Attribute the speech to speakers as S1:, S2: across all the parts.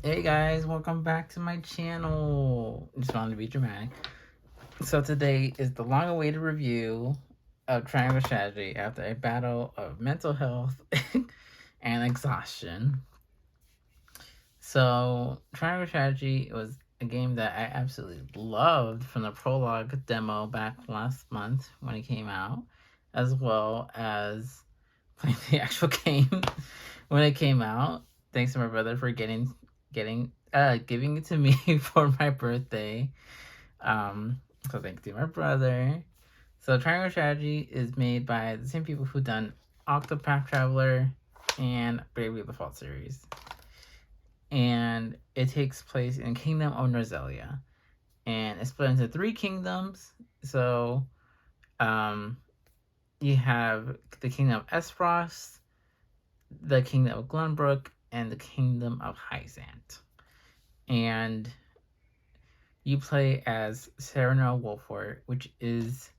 S1: Hey guys, welcome back to my channel. Just wanted to be dramatic. So today is the long-awaited review of Triangle Strategy after a battle of mental health and exhaustion. So Triangle Strategy was a game that I absolutely loved from the prologue demo back last month when it came out, as well as playing the actual game when it came out. Thanks to my brother for giving it to me for my birthday. So thank you to my brother. So Triangle Strategy is made by the same people who done Octopath Traveler and Bravely Default series. And it takes place in Kingdom of Norzelia. And it's split into 3 kingdoms. So you have the Kingdom of Esfrost, the Kingdom of Glenbrook, and the Kingdom of Hyzant. And you play as Serenel Wolfort, which is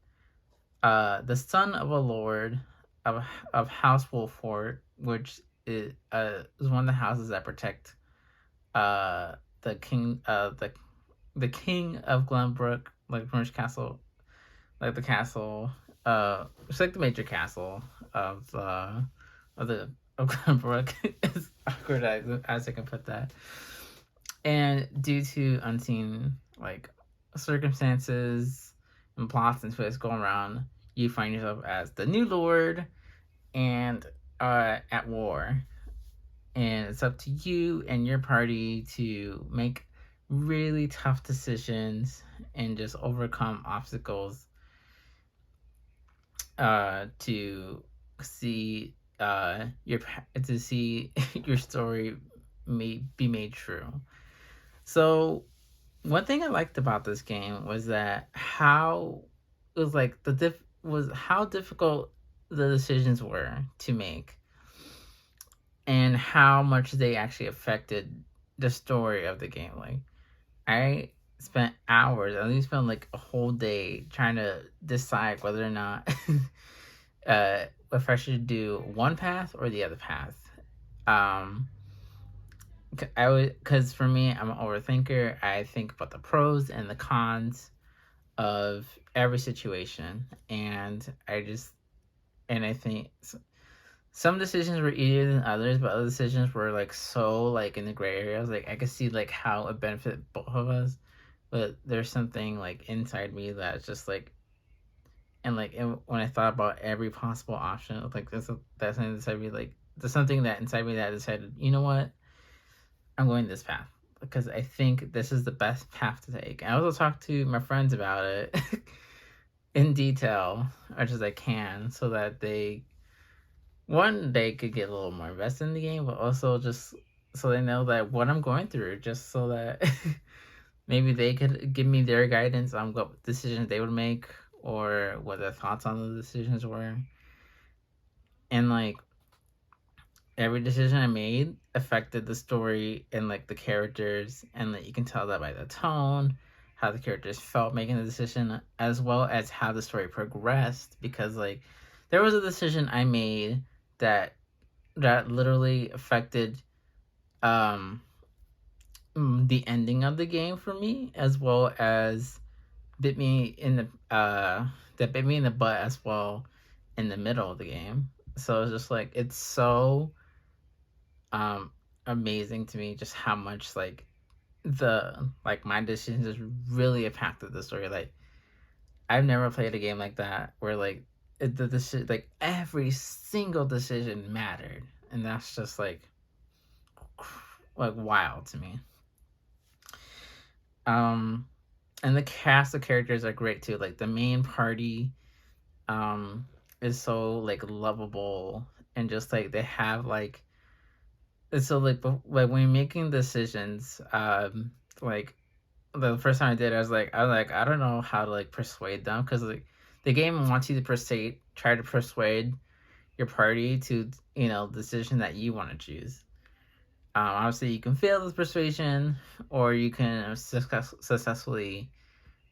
S1: the son of a lord of House Wolfort, which is one of the houses that protect the king the king of Glenbrook, like Orange Castle, like the castle. It's like the major castle of the of Glenbrook. It's awkward as I can put that. And due to unseen like circumstances and plots and twists going around, you find yourself as the new lord and at war. And it's up to you and your party to make really tough decisions and just overcome obstacles to see your to see your story be made true. So one thing I liked about this game was that how it was like was how difficult the decisions were to make and how much they actually affected the story of the game. Like I spent hours, at least spent like a whole day trying to decide whether or not if I should do one path or the other path. Um I would, because for me, I'm an overthinker. I think about the pros and the cons of every situation, and I think some decisions were easier than others, but other decisions were like so like in the gray areas. Like I could see like how it benefited both of us, but there's something like inside me that's just like, when I thought about every possible option, like that's something inside me, like there's something that inside me that decided, you know what, I'm going this path because I think this is the best path to take. I also talked to my friends about it in detail, as much as I can, so that they could get a little more invested in the game, but also just so they know that what I'm going through, just so that maybe they could give me their guidance on what decisions they would make or what their thoughts on the decisions were. And like every decision I made affected the story and like the characters, and like you can tell that by the tone, how the characters felt making the decision, as well as how the story progressed. Because like there was a decision I made that literally affected um the ending of the game for me, as well as bit me in the that bit me in the butt as well in the middle of the game. So it's just like it's so um amazing to me just how much like my decisions just really impacted the story. Like I've never played a game like that where like like every single decision mattered, and that's just like wild to me. um and the cast of characters are great too. Like the main party um is so like lovable, and just like they have like, so like when you're making decisions, like the first time I did, I don't know how to like persuade them, because like the game wants you to try to persuade your party to, the decision that you want to choose. Obviously, you can fail this persuasion, or you can successfully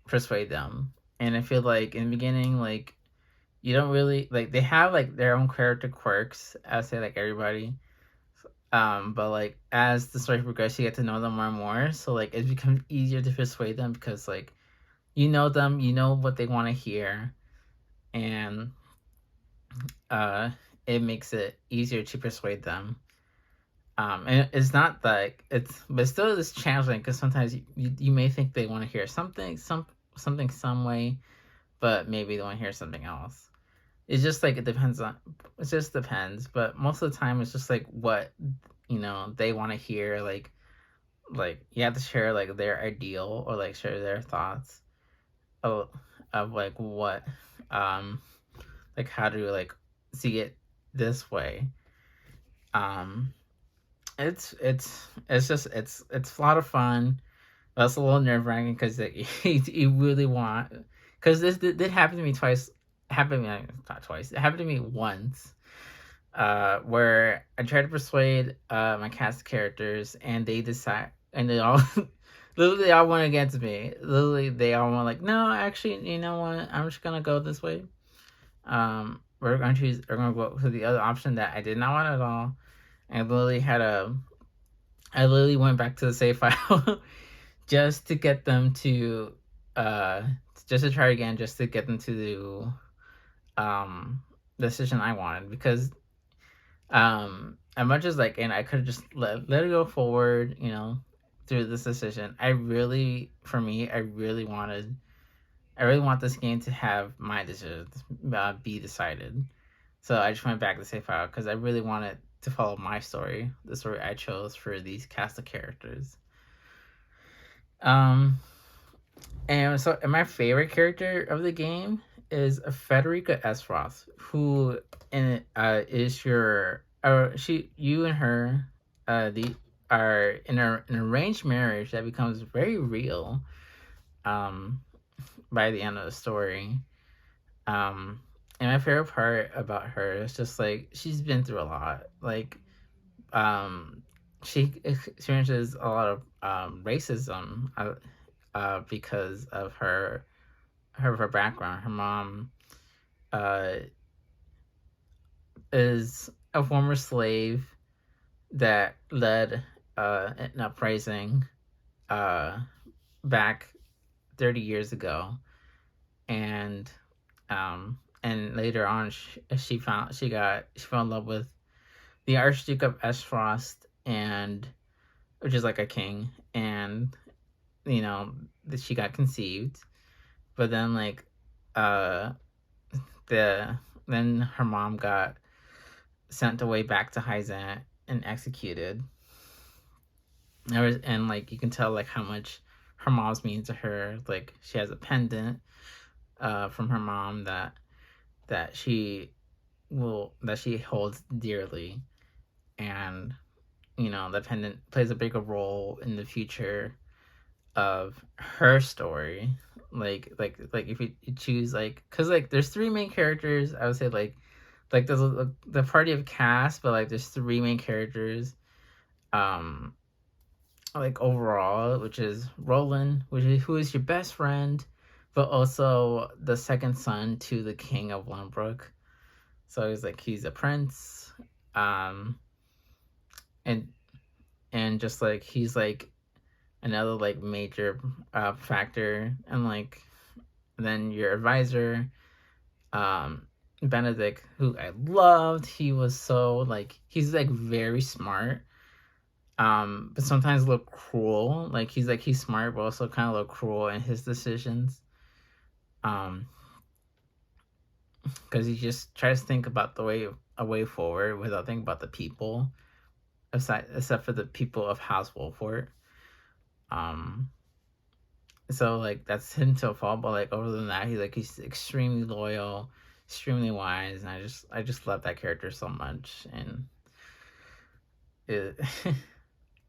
S1: persuade them. And I feel like in the beginning, like you don't really like, they have like their own character quirks, I say like everybody. But like as the story progresses, you get to know them more and more. So like it becomes easier to persuade them because like you know them, you know what they want to hear, and uh, it makes it easier to persuade them. And it's not like but still it's challenging because sometimes you may think they want to hear something some way, but maybe they want to hear something else. It's just like it just depends, but most of the time it's just like what they want to hear. Like you have to share like their ideal or like share their thoughts of, of like what um like how to like see it this way. um it's a lot of fun, but it's a little nerve-wracking because you really want, because this did happen to me twice. Happened to me, not twice, it happened to me once, where I tried to persuade my cast characters, and they decide, and they all literally they all went against me. Literally they all went like, no, actually, you know what, I'm just gonna go this way. We're gonna go for the other option that I did not want at all. And I literally went back to the save file just to get them to uh just to try again, just to get them to the decision I wanted, because as much as like, and I could have just let it go forward, through this decision. For me, I really want this game to have my decisions be decided. So I just went back to save file because I really wanted to follow my story, the story I chose for these cast of characters. Um, and my favorite character of the game is Federica Esroth, who is your you and her the are in an arranged marriage that becomes very real um by the end of the story. Um, and my favorite part about her is just like she's been through a lot. Like, she experiences a lot of racism because of her background. Her mom uh, is a former slave that led an uprising uh, back 30 years ago, and later on she fell in love with the Archduke of Esfrost, and which is like a king, and you know that she got conceived, but then like uh the then her mom got sent away back to Hyzant and executed. And like you can tell like how much her mom's mean to her. Like she has a pendant from her mom that she that she holds dearly, and that pendant plays a bigger role in the future of her story. Like if you choose, like, because like there's three main characters, I would say, like there's the party of cast, but like there's three main characters um like overall, which is Roland, who is your best friend, but also the second son to the king of Lumbrook. So he's a prince, um and just like he's like another like major factor. And like then your advisor, um Benedict, who I loved. He was so like, he's like very smart, but sometimes a little cruel. Like he's smart but also kind of a little cruel in his decisions, um because he just tries to think about a way forward without thinking about the people, except for the people of House Wolford. um so like that's him to a fault, but like other than that, he's extremely loyal, extremely wise, and I just love that character so much. And it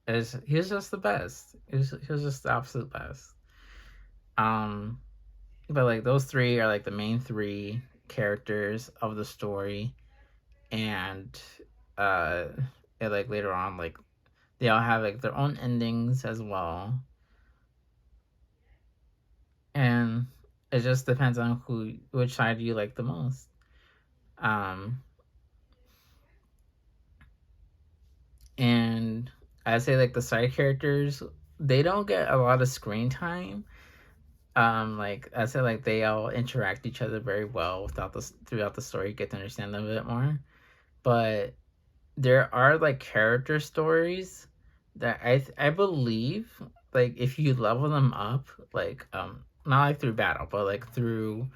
S1: is he was just the best. He was just the absolute best. um but like those three are like the main three characters of the story. And uh and like later on, like they all have like their own endings as well. And it just depends on which side you like the most. um And I say like the side characters, they don't get a lot of screen time. Like I said, like they all interact each other very well throughout the story. You get to understand them a bit more. But there are like character stories that I believe, like if you level them up, like not like through battle, but like through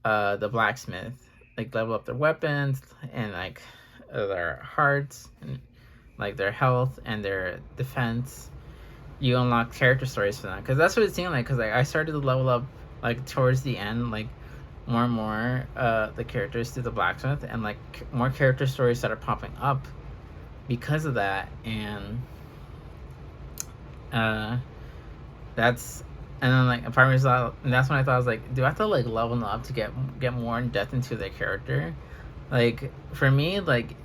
S1: the blacksmith, like level up their weapons and like their hearts and like their health and their defense, you unlock character stories for them. Because that's what it seemed like. Because like I started to level up like towards the end, like more and more the characters through the blacksmith, and like more character stories started popping up because of that. And uh that's and then like part of me was like, and that's when I thought, I was like, do I have to like level them up to get more in depth into their character? Like for me, like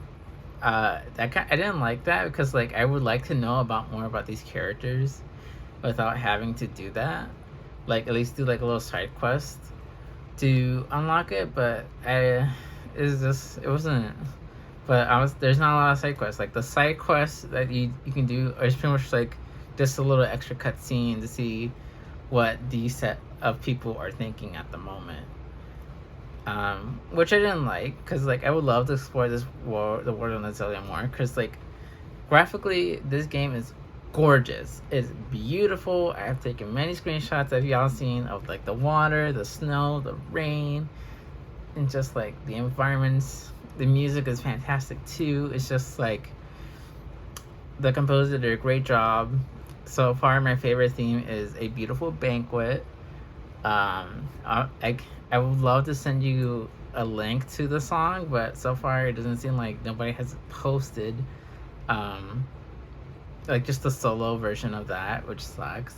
S1: I didn't like that, because like I would like to know about more about these characters without having to do that. Like at least do like a little side quest to unlock it, but it wasn't. But there's not a lot of side quests. Like the side quests that you can do are just pretty much like just a little extra cutscene to see what the set of people are thinking at the moment. Which I didn't like, because like I would love to explore the world of Natalia more, because like graphically this game is gorgeous. It's beautiful. I have taken many screenshots that y'all seen of like the water, the snow, the rain, and just like the environments. The music is fantastic too. It's just like the composer did a great job. So far, my favorite theme is A Beautiful Banquet. I would love to send you a link to the song, but so far it doesn't seem like nobody has posted like just the solo version of that, which sucks.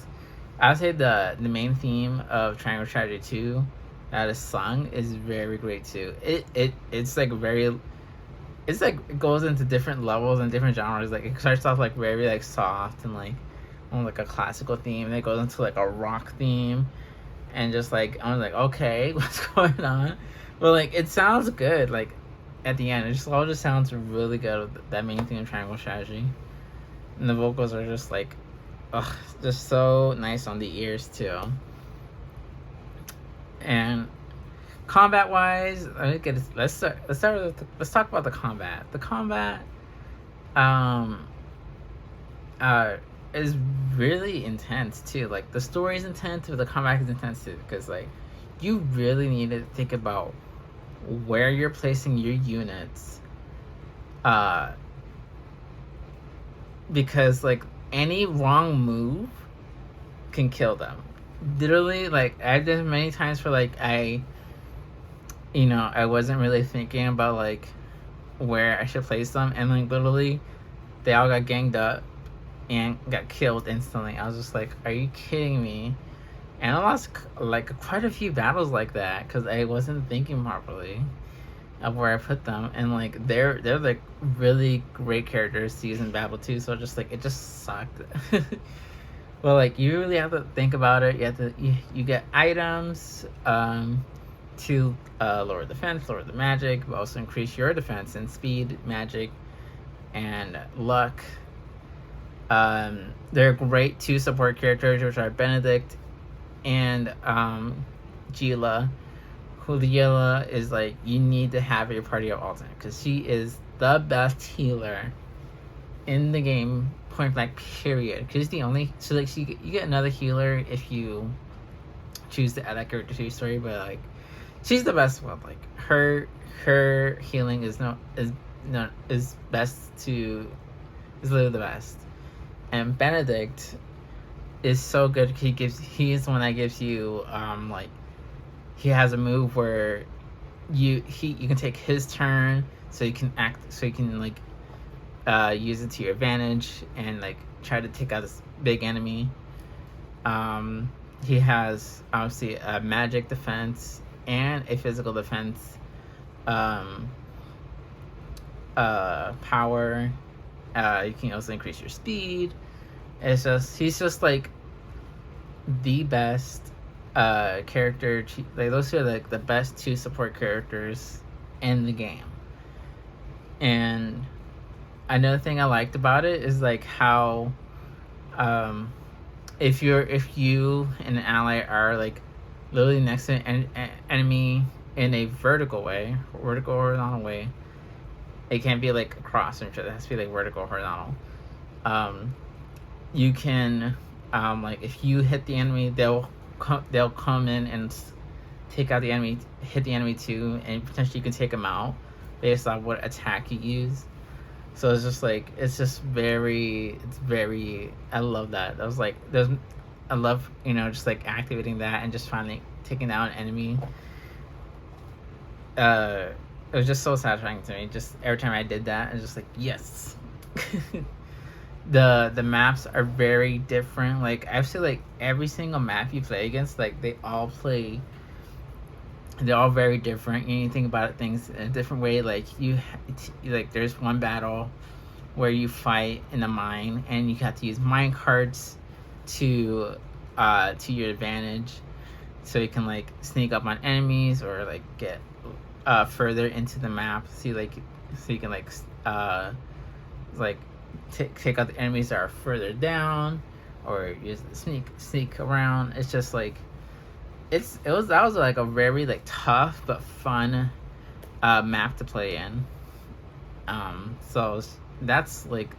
S1: I would say the main theme of Triangle Strategy 2 that is sung is very great too. It's like very, it's like it goes into different levels and different genres. Like it starts off like very like soft and like on like a classical theme, and it goes into like a rock theme, and just like I was like, okay, what's going on? But like it sounds good. Like at the end, it just all just sounds really good. That main theme of Triangle Strategy, and the vocals are just like, ugh, just so nice on the ears too. And combat wise, let's talk about the combat. The combat um is really intense too. Like the story is intense, but the combat is intense too, because like you really need to think about where you're placing your units, uh because like any wrong move can kill them. Literally, like I've done many times for like I wasn't really thinking about like where I should place them, and like literally they all got ganged up and got killed instantly. I was just like, are you kidding me? And I lost like quite a few battles like that because I wasn't thinking properly of where I put them, and like they're like really great characters to use in battle too. So just like it just sucked. Well, like you really have to think about it. You get items to lower defense, lower the magic, but also increase your defense and speed, magic, and luck. They're great two support characters, which are Benedict and Gila. Juliela is like, you need to have your party of alternate, because she is the best healer in the game, point blank, period. Because the only, so like you get another healer if you choose to add that character to your story, but like she's the best one. Like her healing is literally the best. And Benedict is so good. He's the one that gives you like, he has a move where you can take his turn, so you can like use it to your advantage and like try to take out this big enemy. He has obviously a magic defense and a physical defense power. You can also increase your speed. He's just like the best character. Like those two are like the best two support characters in the game. And another thing I liked about it is like how um if you and an ally are like literally next to an enemy in a vertical horizontal way, it can't be like across or each other. It has to be like vertical horizontal. Um, you can like if you hit the enemy, they'll come in and take out the enemy, hit the enemy too, and potentially you can take them out based on what attack you use. So it's just like it's very. I love that. I was like, I love just like activating that and just finally taking out an enemy. It was just so satisfying to me. Just every time I did that, I was just like, yes. The maps are very different. Like I feel like every single map you play against, like they're all very different. And you think about things in a different way. Like like there's one battle where you fight in a mine and you have to use mine carts to your advantage, so you can like sneak up on enemies or like get further into the map. So you can like take out the enemies that are further down, or just sneak around. It's just like that was like a very like tough but fun map to play in. So that's like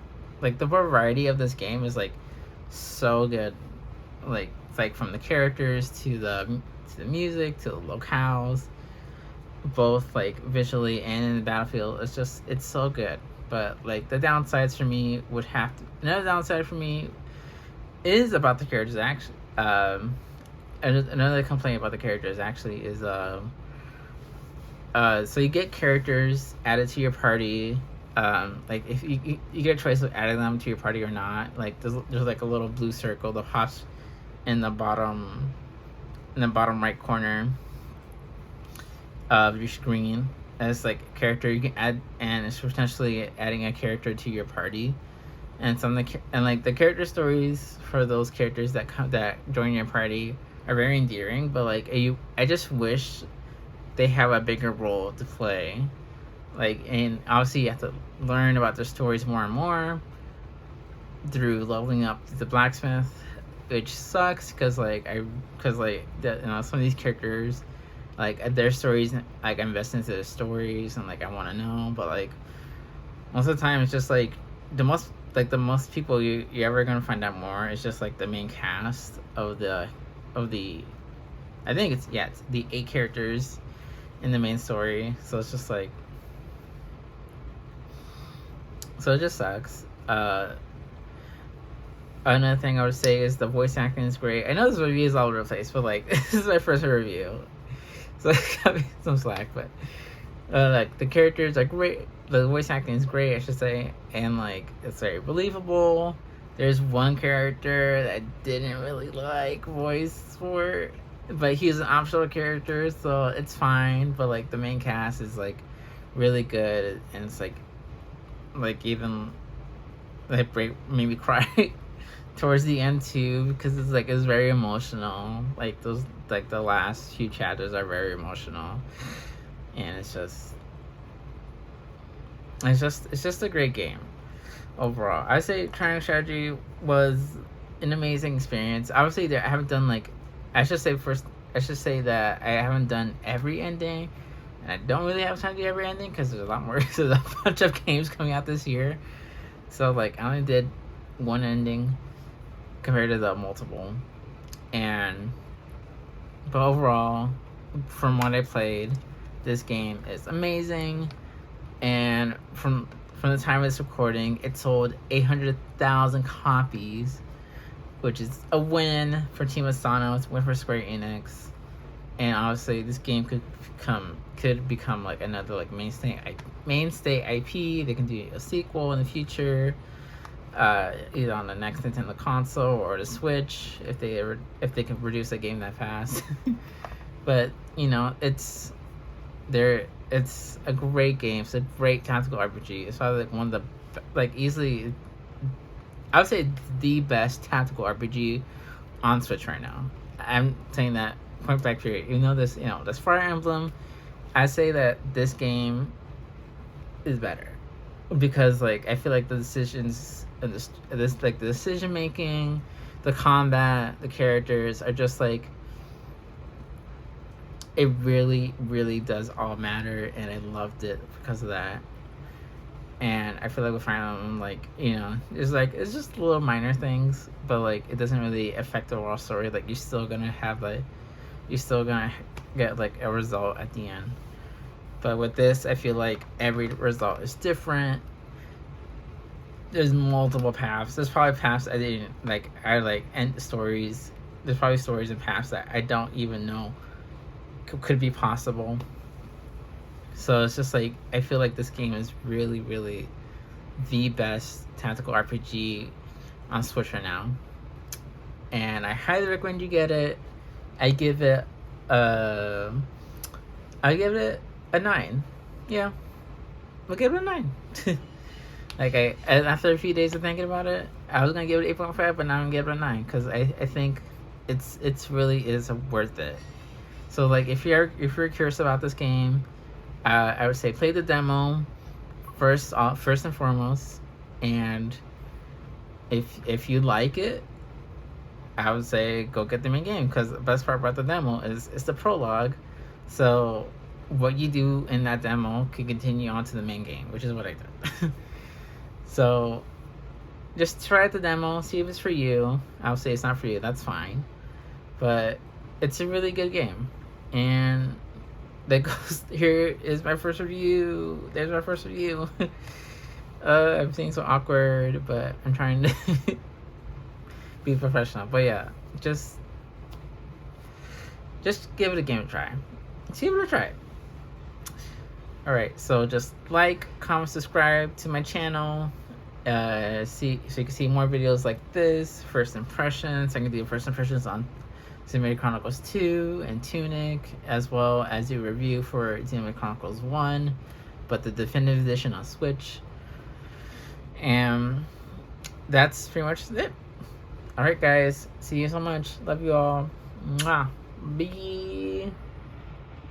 S1: the variety of this game is like so good. Like it's like from the characters to the music to the locales, both like visually and in the battlefield. It's so good. But like the downsides for me would have to another downside for me is about the characters actually. Another complaint about the characters actually is so you get characters added to your party. Like if you get a choice of adding them to your party or not. Like there's like a little blue circle that pops in the bottom right corner of your screen as like a character you can add, and it's potentially adding a character to your party. And like the character stories for those characters that join your party are very endearing, but like I just wish they have a bigger role to play. Like, and obviously you have to learn about their stories more and more through leveling up the blacksmith, which sucks because some of these characters, like their stories, like I invest into their stories and like I want to know, but like most of the time it's just like the most people you're ever gonna find out more is just like the main cast of the I think it's the 8 characters in the main story. So it's just like, so it just sucks. Another thing I would say is the voice acting is great. I know this review is all over the place, but like this is my first review, so like, got me some slack. But like the characters are great. The voice acting is great, I should say, and like it's very believable. There's one character that I didn't really like voice for, but he's an optional character, so it's fine. But like the main cast is like really good, and it's like even like made me cry towards the end too, because it's very emotional. Like those like the last few chapters are very emotional, and it's just a great game overall. I say Triangle Strategy was an amazing experience. Obviously, I haven't done like I should say that I haven't done every ending, and I don't really have time to do every ending because there's a lot more. There's a bunch of games coming out this year, so like I only did one ending compared to the multiple, but overall, from what I played, this game is amazing. And from the time of this recording, it sold 800,000 copies, which is a win for Team Asano. It's a win for Square Enix, and obviously this game could become like another like mainstay IP. They can do a sequel in the future, either on the next Nintendo console or the Switch if they can produce a game that fast. But it's a great game. It's a great tactical RPG. It's probably like one of the easily, I would say the best tactical RPG on Switch right now. I'm saying that point blank period. Even though this Fire Emblem, I say that this game is better. because like I feel like the decisions and this like the decision making, the combat, the characters are just like it really really does all matter, and I loved it because of that. And I feel like with Fire Emblem, like it's just little minor things, but like it doesn't really affect the overall story. Like you're still gonna get like a result at the end. But with this, I feel like every result is different. There's multiple paths. There's probably paths I didn't like. I like end stories. There's probably stories and paths that I don't even know could be possible. So it's just like I feel like this game is really, really the best tactical RPG on Switch right now, and I highly recommend you get it. I give it a, I give it a 9. Yeah, I'll give it a 9. Like after a few days of thinking about it, I was gonna give it 8.5, but now I'm gonna give it a 9 because I think it's really is worth it. So like if you're curious about this game, I would say play the demo first and foremost, and if you like it, I would say go get the main game, because the best part about the demo is it's the prologue. So what you do in that demo can continue on to the main game, which is what I did. So just try out the demo, see if it's for you. I'll say it's not for you, that's fine. But it's a really good game. And that goes, here is my first review. There's my first review. Everything's so awkward, but I'm trying to be professional. But yeah, just give it a game to try. Give it a try. Alright, so just like, comment, subscribe to my channel. So you can see more videos like this, first impressions. I can do first impressions on Xenoblade Chronicles 2 and Tunic, as well as do a review for Xenoblade Chronicles 1, but the definitive edition on Switch. And that's pretty much it. Alright guys, see you so much. Love you all. Mwah. Bye.